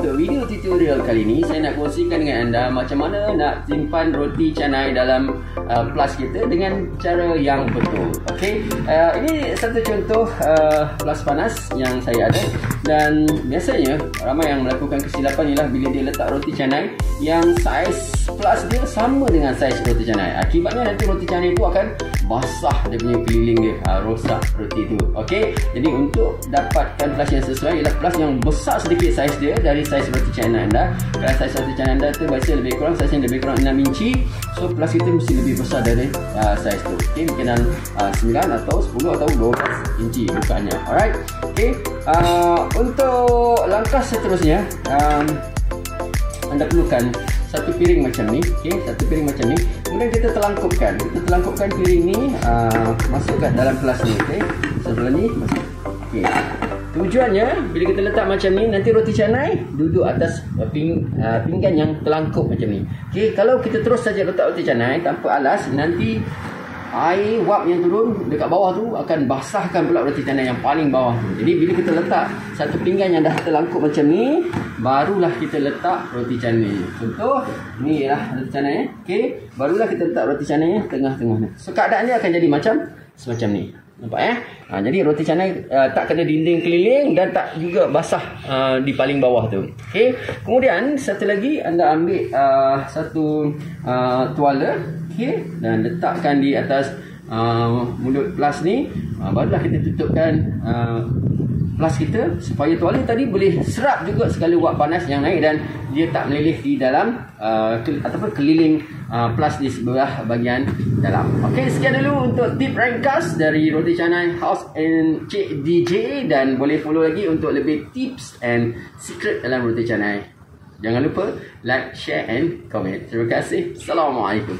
untuk video tutorial kali ini saya nak kongsikan dengan anda macam mana nak simpan roti canai dalam flash kita dengan cara yang betul. Okey, ini satu contoh flash panas yang saya ada, dan biasanya ramai yang melakukan kesilapan ialah bila dia letak roti canai yang saiz flash dia sama dengan saiz roti canai. Akibatnya nanti roti canai itu akan basah dia punya keliling dia, rosak roti itu. Okey, jadi untuk dapatkan flash yang sesuai ialah flash yang besar sedikit saiz dia dari saiz roti canai anda. Kalau saiz roti canai anda tu biasa lebih kurang, saiznya lebih kurang 6 inci, so flash kita mesti lebih besar dari saiz tu. Okey, mungkin 9 atau 10 atau 12 inci bukanya. Alright. Okey, untuk langkah seterusnya anda perlukan satu piring macam ni. Okey, satu piring macam ni. Kemudian kita telangkupkan piring ni masukkan dalam flash ni. Okey, sebelah ni masuk. Okey, tujuannya bila kita letak macam ni, nanti roti canai duduk atas pinggan yang terlangkup macam ni. Okey, kalau kita terus saja letak roti canai tanpa alas, nanti air wap yang turun dekat bawah tu akan basahkan pula roti canai yang paling bawah tu. Jadi bila kita letak satu pinggan yang dah terlangkup macam ni, barulah kita letak roti canai. Contoh ni lah roti canai. Okey, barulah kita letak roti canai tengah-tengah ni. So keadaan dia akan jadi macam semacam ni. Nampak jadi roti canai tak kena dinding keliling dan tak juga basah di paling bawah tu. Okey, kemudian satu lagi anda ambil satu tuala, okey, dan letakkan di atas mulut flash ni. Barulah kita tutupkan flash kita supaya tuala tadi boleh serap juga segala wap panas yang naik dan dia tak meleleh di dalam ataupun keliling flash di sebelah bahagian dalam. Okey, sekian dulu untuk tip ringkas dari roti canai House and Cik DJ, dan boleh follow lagi untuk lebih tips and secret dalam roti canai. Jangan lupa like, share and comment. Terima kasih. Assalamualaikum.